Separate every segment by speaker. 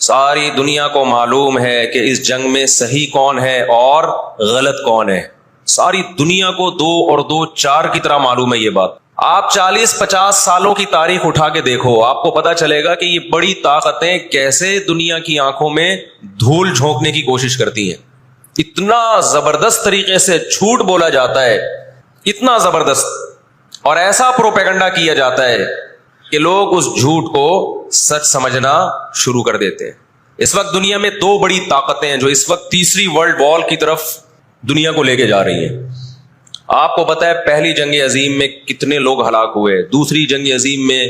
Speaker 1: ساری دنیا کو معلوم ہے کہ اس جنگ میں صحیح کون ہے اور غلط کون ہے. ساری دنیا کو 2 اور 2 4 کی طرح معلوم ہے یہ بات. آپ 40-50 سالوں کی تاریخ اٹھا کے دیکھو, آپ کو پتا چلے گا کہ یہ بڑی طاقتیں کیسے دنیا کی آنکھوں میں دھول جھونکنے کی کوشش کرتی ہیں. اتنا زبردست طریقے سے جھوٹ بولا جاتا ہے, اتنا زبردست, اور ایسا پروپیگنڈا کیا جاتا ہے کہ لوگ اس جھوٹ کو سچ سمجھنا شروع کر دیتے ہیں. اس وقت دنیا میں 2 بڑی طاقتیں ہیں جو اس وقت تیسری ورلڈ وار کی طرف دنیا کو لے کے جا رہی ہیں. آپ کو پتا ہے پہلی جنگ عظیم میں کتنے لوگ ہلاک ہوئے, دوسری جنگ عظیم میں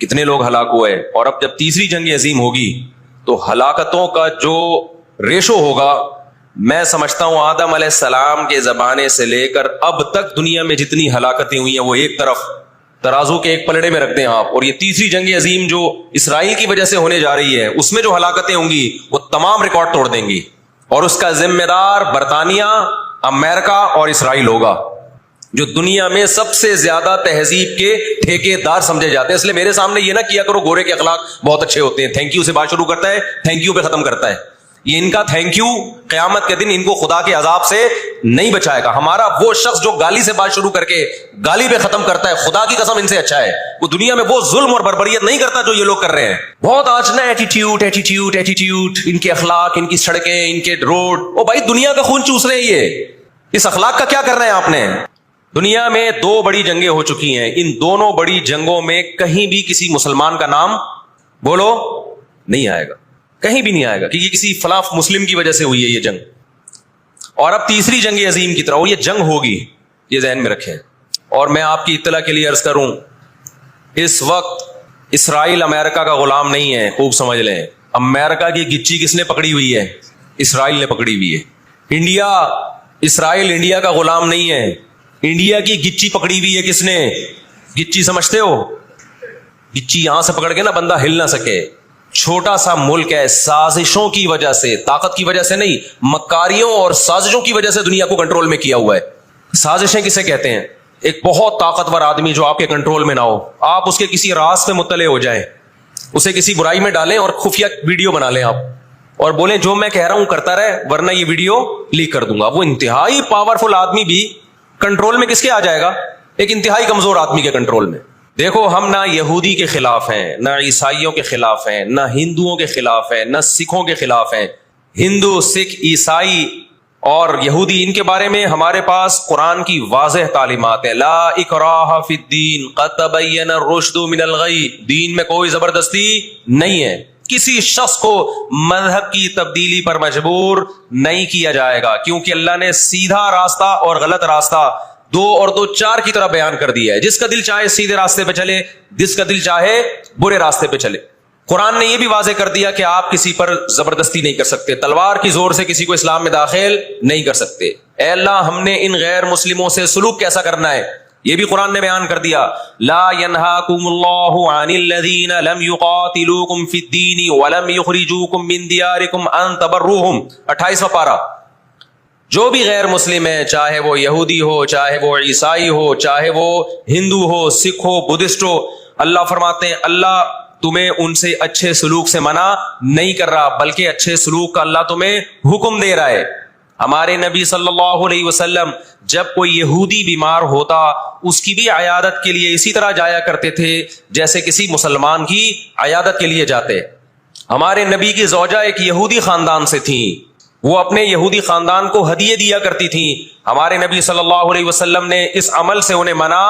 Speaker 1: کتنے لوگ ہلاک ہوئے, اور اب جب تیسری جنگ عظیم ہوگی تو ہلاکتوں کا جو ریشو ہوگا, میں سمجھتا ہوں آدم علیہ السلام کے زمانے سے لے کر اب تک دنیا میں جتنی ہلاکتیں ہوئی ہیں وہ ایک طرف ترازو کے ایک پلڑے میں رکھ دیں آپ, اور یہ تیسری جنگ عظیم جو اسرائیل کی وجہ سے ہونے جا رہی ہے اس میں جو ہلاکتیں ہوں گی وہ تمام ریکارڈ توڑ دیں گی, اور اس کا ذمہ دار برطانیہ, امریکہ اور اسرائیل ہوگا, جو دنیا میں سب سے زیادہ تہذیب کے ٹھیکے دار سمجھے جاتے ہیں. اس لیے میرے سامنے یہ نہ کیا کرو گورے کے اخلاق بہت اچھے ہوتے ہیں, تھینک یو سے بات شروع کرتا ہے, تھینک یو پہ ختم کرتا ہے. یہ ان کا تھینک یو قیامت کے دن ان کو خدا کے عذاب سے نہیں بچائے گا. ہمارا وہ شخص جو گالی سے بات شروع کر کے گالی پہ ختم کرتا ہے, خدا کی قسم ان سے اچھا ہے. وہ دنیا میں وہ ظلم اور بربریت نہیں کرتا جو یہ لوگ کر رہے ہیں. بہت آج نا ایٹیٹیوڈ, ان کے اخلاق, ان کی سڑکیں, ان کے روڈ, او بھائی دنیا کا خون چوس رہے ہیں یہ. اس اخلاق کا کیا کر رہے ہیں آپ نے؟ دنیا میں 2 بڑی جنگیں ہو چکی ہیں, ان دونوں بڑی جنگوں میں کہیں بھی کسی مسلمان کا نام بولو نہیں آئے گا, کہیں بھی نہیں آئے گا کہ یہ کسی فلاں مسلم کی وجہ سے ہوئی ہے یہ جنگ. اور اب تیسری جنگ عظیم کی طرح, اور یہ جنگ ہوگی, یہ ذہن میں رکھیں. اور میں آپ کی اطلاع کے لیے عرض کروں, اس وقت اسرائیل امریکہ کا غلام نہیں ہے, خوب سمجھ لیں. امریکہ کی گچی کس نے پکڑی ہوئی ہے؟ اسرائیل نے پکڑی ہوئی ہے. اسرائیل انڈیا کا غلام نہیں ہے, انڈیا کی گچی پکڑی ہوئی ہے کس نے؟ گچی سمجھتے ہو؟ گچی یہاں سے پکڑ کے نا بندہ ہل نہ سکے. چھوٹا سا ملک ہے, سازشوں کی وجہ سے, طاقت کی وجہ سے نہیں, مکاریوں اور سازشوں کی وجہ سے دنیا کو کنٹرول میں کیا ہوا ہے. سازشیں کسے کہتے ہیں؟ ایک بہت طاقتور آدمی جو آپ کے کنٹرول میں نہ ہو, آپ اس کے کسی راز پہ مطلع ہو جائیں, اسے کسی برائی میں ڈالیں اور خفیہ ویڈیو بنا لیں آپ, اور بولیں جو میں کہہ رہا ہوں کرتا رہے ورنہ یہ ویڈیو لیک کر دوں گا. وہ انتہائی پاورفل آدمی بھی کنٹرول میں کس کے آ جائے گا؟ ایک انتہائی کمزور آدمی کے کنٹرول میں. دیکھو ہم نہ یہودی کے خلاف ہیں, نہ عیسائیوں کے خلاف ہیں, نہ ہندوؤں کے خلاف ہیں, نہ سکھوں کے خلاف ہیں. ہندو, سکھ, عیسائی اور یہودی, ان کے بارے میں ہمارے پاس قرآن کی واضح تعلیمات ہے. لا اکراہ فی الدین قد تبین الرشد من الغی, دین میں کوئی زبردستی نہیں ہے. کسی شخص کو مذہب کی تبدیلی پر مجبور نہیں کیا جائے گا, کیونکہ اللہ نے سیدھا راستہ اور غلط راستہ 2 اور 2 4 کی طرح بیان کر دیا ہے. جس کا دل چاہے سیدھے راستے پہ چلے, جس کا دل چاہے برے راستے پہ چلے. قرآن نے یہ بھی واضح کر دیا کہ آپ کسی پر زبردستی نہیں کر سکتے, تلوار کی زور سے کسی کو اسلام میں داخل نہیں کر سکتے. اے اللہ ہم نے ان غیر مسلموں سے سلوک کیسا کرنا ہے یہ بھی قرآن نے بیان کر دیا. لا ينهاكم الله عن الذين لم يقاتلوكم في الدين ولم يخرجوكم من دياركم ان تبروهم, 28واں پارہ. جو بھی غیر مسلم ہے, چاہے وہ یہودی ہو, چاہے وہ عیسائی ہو, چاہے وہ ہندو ہو, سکھ ہو, بدھسٹ ہو, اللہ فرماتے ہیں اللہ تمہیں ان سے اچھے سلوک سے منع نہیں کر رہا, بلکہ اچھے سلوک کا اللہ تمہیں حکم دے رہا ہے. ہمارے نبی صلی اللہ علیہ وسلم جب کوئی یہودی بیمار ہوتا اس کی بھی عیادت کے لیے اسی طرح جایا کرتے تھے جیسے کسی مسلمان کی عیادت کے لیے جاتے. ہمارے نبی کی زوجہ ایک یہودی خاندان سے تھیں, وہ اپنے یہودی خاندان کو ہدیے دیا کرتی تھیں. ہمارے نبی صلی اللہ علیہ وسلم نے اس عمل سے انہیں منع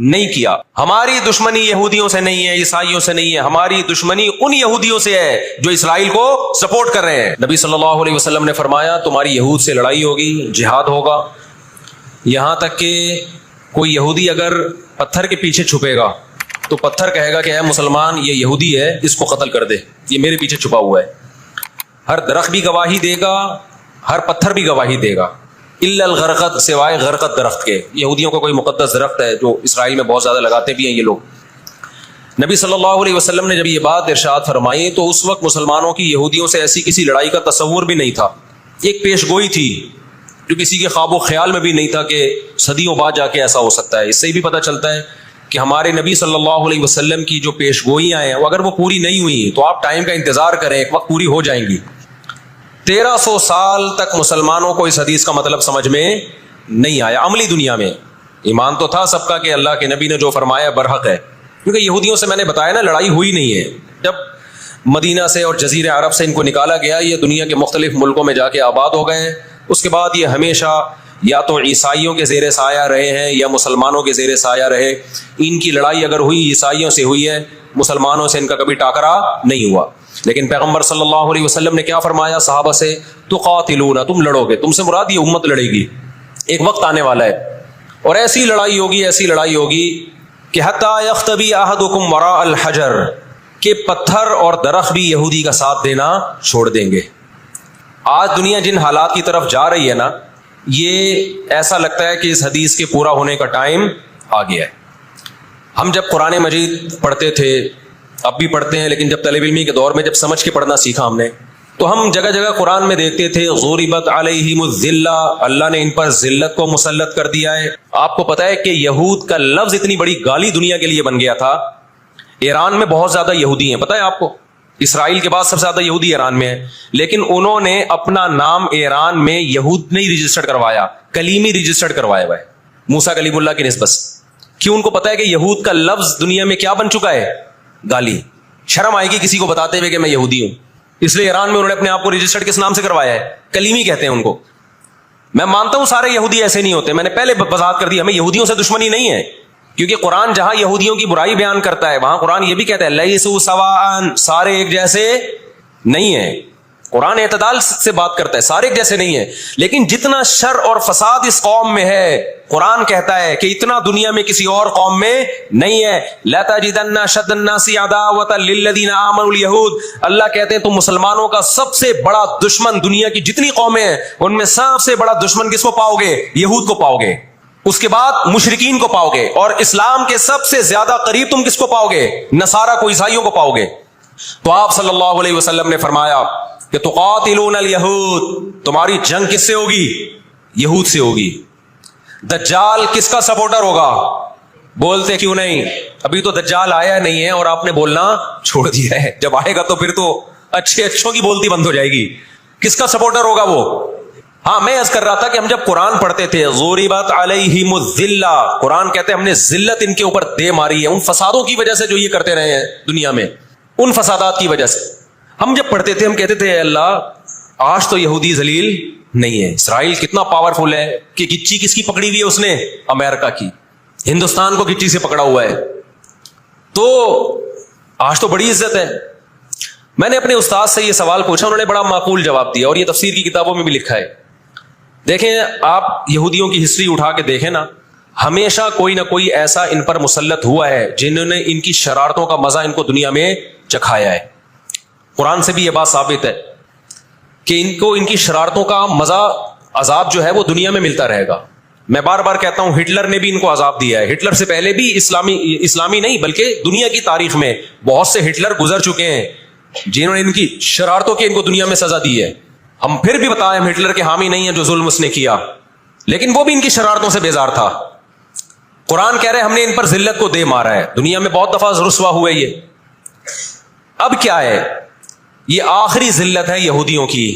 Speaker 1: نہیں کیا. ہماری دشمنی یہودیوں سے نہیں ہے, عیسائیوں سے نہیں ہے, ہماری دشمنی ان یہودیوں سے ہے جو اسرائیل کو سپورٹ کر رہے ہیں. نبی صلی اللہ علیہ وسلم نے فرمایا تمہاری یہود سے لڑائی ہوگی, جہاد ہوگا, یہاں تک کہ کوئی یہودی اگر پتھر کے پیچھے چھپے گا تو پتھر کہے گا کہ اے مسلمان یہ یہودی ہے, اس کو قتل کر دے, یہ میرے پیچھے چھپا ہوا ہے. ہر درخت بھی گواہی دے گا, ہر پتھر بھی گواہی دے گا, الا الغرقد, سوائے غرقد درخت کے. یہودیوں کا کوئی مقدس درخت ہے جو اسرائیل میں بہت زیادہ لگاتے بھی ہیں یہ لوگ. نبی صلی اللہ علیہ وسلم نے جب یہ بات ارشاد فرمائی تو اس وقت مسلمانوں کی یہودیوں سے ایسی کسی لڑائی کا تصور بھی نہیں تھا. ایک پیش گوئی تھی جو کسی کے خواب و خیال میں بھی نہیں تھا کہ صدیوں بعد جا کے ایسا ہو سکتا ہے. اس سے بھی پتہ چلتا ہے کہ ہمارے نبی صلی اللہ علیہ وسلم کی جو پیش گوئیاں ہیں وہ اگر وہ پوری نہیں ہوئی تو آپ ٹائم کا انتظار کریں، ایک وقت پوری ہو جائیں گی۔ 1300 سال تک مسلمانوں کو اس حدیث کا مطلب سمجھ میں نہیں آیا۔ عملی دنیا میں ایمان تو تھا سب کا کہ اللہ کے نبی نے جو فرمایا برحق ہے، کیونکہ یہودیوں سے میں نے بتایا نا لڑائی ہوئی نہیں ہے۔ جب مدینہ سے اور جزیرہ عرب سے ان کو نکالا گیا، یہ دنیا کے مختلف ملکوں میں جا کے آباد ہو گئے۔ اس کے بعد یہ ہمیشہ یا تو عیسائیوں کے زیر سایہ رہے ہیں یا مسلمانوں کے زیر سایہ رہے۔ ان کی لڑائی اگر ہوئی عیسائیوں سے ہوئی ہے، مسلمانوں سے ان کا کبھی ٹاکرا نہیں ہوا۔ لیکن پیغمبر صلی اللہ علیہ وسلم نے کیا فرمایا صحابہ سے؟ تقاتلون، تم لڑو گے، تم سے مراد یہ امت لڑے گی، ایک وقت آنے والا ہے اور ایسی لڑائی ہوگی، ایسی لڑائی ہوگی کہ حتی یختبی احدکم وراء الحجر، کہ پتھر اور درخت بھی یہودی کا ساتھ دینا چھوڑ دیں گے۔ آج دنیا جن حالات کی طرف جا رہی ہے نا، یہ ایسا لگتا ہے کہ اس حدیث کے پورا ہونے کا ٹائم آ گیا ہے۔ ہم جب قرآن مجید پڑھتے تھے، اب بھی پڑھتے ہیں، لیکن جب طالب علمی کے دور میں جب سمجھ کے پڑھنا سیکھا ہم نے، تو ہم جگہ جگہ قرآن میں دیکھتے تھے غُرِبَتْ عَلَيْهِمُ الذِّلَّةُ، اللہ نے ان پر ذلت کو مسلط کر دیا ہے۔ آپ کو پتا ہے کہ یہود کا لفظ اتنی بڑی گالی دنیا کے لیے بن گیا تھا۔ ایران میں بہت زیادہ یہودی ہیں، پتہ ہے آپ کو؟ اسرائیل کے بعد سب سے زیادہ یہودی ایران میں ہیں، لیکن انہوں نے اپنا نام ایران میں یہود نہیں رجسٹرڈ کروایا، کلیمی رجسٹرڈ کروایا ہوا ہے، موسیٰ کلیم اللہ کی نسبت۔ کیوں؟ ان کو پتا ہے کہ یہود کا لفظ دنیا میں کیا بن چکا ہے؟ گالی۔ شرم آئے گی کسی کو بتاتے ہوئے کہ میں یہودی ہوں، اس لیے ایران میں انہوں نے اپنے آپ کو رجسٹرڈ کس نام سے کروایا ہے؟ کلیمی کہتے ہیں ان کو۔ میں مانتا ہوں سارے یہودی ایسے نہیں ہوتے، میں نے پہلے وضاحت کر دی، ہمیں یہودیوں سے دشمنی نہیں ہے، کیونکہ قرآن جہاں یہودیوں کی برائی بیان کرتا ہے وہاں قرآن یہ بھی کہتا ہے لیسوا سواء، سارے ایک جیسے نہیں ہیں۔ قرآن اعتدال سے بات کرتا ہے، سارے ایک جیسے نہیں ہیں، لیکن جتنا شر اور فساد اس قوم میں ہے قرآن کہتا ہے کہ اتنا دنیا میں کسی اور قوم میں نہیں ہے۔ لَتَجِدَنَّ أَشَدَّ النَّاسِ عَدَاوَةً لِلَّذِينَ آمَنُوا الْيَهُودَ، اللہ کہتے ہیں تم مسلمانوں کا سب سے بڑا دشمن دنیا کی جتنی قومیں ہیں ان میں سب سے بڑا دشمن کس کو پاؤ گے؟ یہود کو پاؤ گے، اس کے بعد مشرکین کو پاؤ گے، اور اسلام کے سب سے زیادہ قریب تم کس کو پاؤ گے؟ نصارہ کو، عیسائیوں کو پاؤ گے۔ تو آپ صلی اللہ علیہ وسلم نے فرمایا کہ تقاتلون الیہود، تمہاری جنگ کس سے ہوگی؟ یہود سے ہوگی۔ دجال کس کا سپورٹر ہوگا؟ بولتے کیوں نہیں؟ ابھی تو دجال آیا نہیں ہے اور آپ نے بولنا چھوڑ دیا ہے، جب آئے گا تو پھر تو اچھوں کی بولتی بند ہو جائے گی۔ کس کا سپورٹر ہوگا وہ؟ ہاں، میں عرض کر رہا تھا کہ ہم جب قرآن پڑھتے تھے غُرِبَتْ عَلَيْهِمُ الذِّلَّةُ، قرآن کہتے ہیں ہم نے ذلت ان کے اوپر دے ماری ہے، ان فسادوں کی وجہ سے جو یہ کرتے رہے ہیں دنیا میں، ان فسادات کی وجہ سے۔ ہم جب پڑھتے تھے ہم کہتے تھے اے اللہ آج تو یہودی ذلیل نہیں ہے، اسرائیل کتنا پاورفل ہے کہ گچی کس کی پکڑی ہوئی ہے؟ اس نے امریکہ کی، ہندوستان کو گچی سے پکڑا ہوا ہے، تو آج تو بڑی عزت ہے۔ میں نے اپنے استاد سے یہ سوال پوچھا، انہوں نے بڑا معقول جواب دیا، اور یہ تفسیر کی کتابوں میں بھی لکھا ہے۔ دیکھیں آپ یہودیوں کی ہسٹری اٹھا کے دیکھیں نا، ہمیشہ کوئی نہ کوئی ایسا ان پر مسلط ہوا ہے جنہوں نے ان کی شرارتوں کا مزہ ان کو دنیا میں چکھایا ہے۔ قرآن سے بھی یہ بات ثابت ہے کہ ان کو ان کی شرارتوں کا مزہ، عذاب جو ہے وہ دنیا میں ملتا رہے گا۔ میں بار بار کہتا ہوں ہٹلر نے بھی ان کو عذاب دیا ہے، ہٹلر سے پہلے بھی اسلامی نہیں بلکہ دنیا کی تاریخ میں بہت سے ہٹلر گزر چکے ہیں جنہوں نے ان کی شرارتوں کی ان کو دنیا میں سزا دی ہے۔ ہم پھر بھی بتائیں ہم ہٹلر کے حامی نہیں ہیں جو ظلم اس نے کیا، لیکن وہ بھی ان کی شرارتوں سے بیزار تھا۔ قرآن کہہ رہے ہم نے ان پر ذلت کو دے مارا ہے، دنیا میں بہت دفعہ رسوا ہوئے یہ۔ اب کیا ہے؟ یہ آخری ذلت ہے یہودیوں کی۔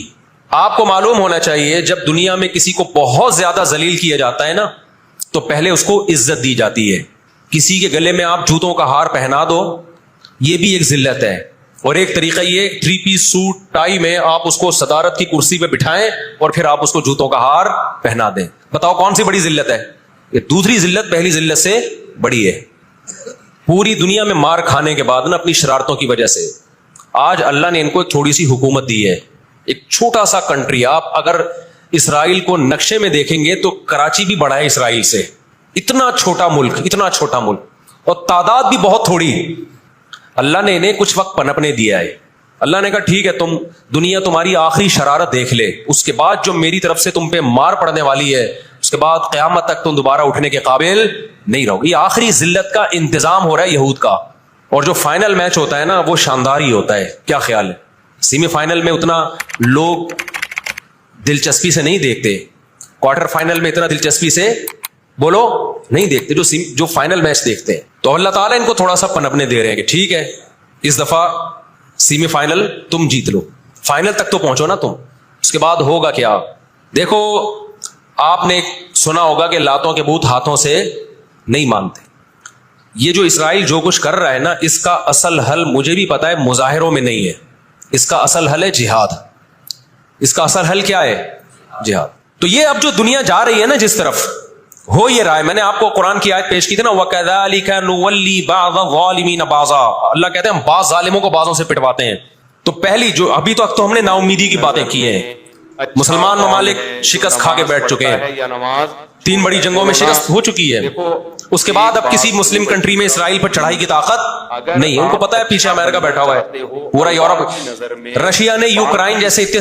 Speaker 1: آپ کو معلوم ہونا چاہیے جب دنیا میں کسی کو بہت زیادہ ذلیل کیا جاتا ہے نا تو پہلے اس کو عزت دی جاتی ہے۔ کسی کے گلے میں آپ جوتوں کا ہار پہنا دو، یہ بھی ایک ذلت ہے، اور ایک طریقہ یہ 3 پیس سوٹ ٹائی میں آپ اس کو صدارت کی کرسی پہ بٹھائیں اور پھر آپ اس کو جوتوں کا ہار پہنا دیں۔ بتاؤ کون سی بڑی ذلت ہے؟ یہ دوسری ذلت پہلی ذلت سے بڑی ہے۔ پوری دنیا میں مار کھانے کے بعد نا اپنی شرارتوں کی وجہ سے آج اللہ نے ان کو ایک تھوڑی سی حکومت دی ہے، ایک چھوٹا سا کنٹری۔ آپ اگر اسرائیل کو نقشے میں دیکھیں گے تو کراچی بھی بڑا ہے اسرائیل سے، اتنا چھوٹا ملک، اتنا چھوٹا ملک، اور تعداد بھی بہت تھوڑی۔ اللہ نے انہیں کچھ وقت پنپنے دیا ہے۔ اللہ نے کہا ٹھیک ہے تم دنیا تمہاری آخری شرارت دیکھ لے، اس کے بعد جو میری طرف سے تم پہ مار پڑنے والی ہے اس کے بعد قیامت تک تم دوبارہ اٹھنے کے قابل نہیں رہو گے۔ یہ آخری ذلت کا انتظام ہو رہا ہے یہود کا، اور جو فائنل میچ ہوتا ہے نا وہ شاندار ہی ہوتا ہے۔ کیا خیال ہے؟ سیمی فائنل میں اتنا لوگ دلچسپی سے نہیں دیکھتے، کوارٹر فائنل میں اتنا دلچسپی سے بولو نہیں دیکھتے, جو فائنل میچ دیکھتے ہیں. تو اللہ تعالیٰ ان کو تھوڑا سا پنپنے دے رہے ہیں کہ ٹھیک ہے اس دفعہ سیمی فائنل تم جیت لو, فائنل تک تو پہنچو نا تم, اس کے بعد ہوگا کیا. دیکھو آپ نے سنا ہوگا کہ لاتوں کے بت ہاتھوں سے نہیں مانتے. یہ جو اسرائیل جو کچھ کر رہا ہے نا, اس کا اصل حل مجھے بھی پتا ہے مظاہروں میں نہیں ہے, اس کا اصل حل ہے جہاد. اس کا اصل حل کیا ہے؟ جہاد. تو یہ اب جو دنیا جا رہی ہے نا جس طرف, ہو یہ رہا ہے. میں نے آپ کو قرآن کی آیت پیش کی تھی نا, وَكَذَلِكَ نُوَلِّي بَعْضَ الظَّالِمِينَ بَعْضًا, اللہ کہتے ہیں ہم بعض ظالموں کو بعضوں سے پٹواتے ہیں. تو پہلی جو ابھی تک تو ہم نے نا امیدی کی باتیں کی ہیں, مسلمان ممالک شکست کھا کے بیٹھ چکے ہیں, 3 بڑی جنگوں میں شکست ہو چکی ہے. اس کے بعد اب کسی مسلم کنٹری میں اسرائیل پر چڑھائی کی طاقت نہیں ہے. ان کو پتا ہے پیچھے امریکہ بیٹھا ہوا ہے, پورا یورپ, رشیا نے یوکرائن جیسے اتنے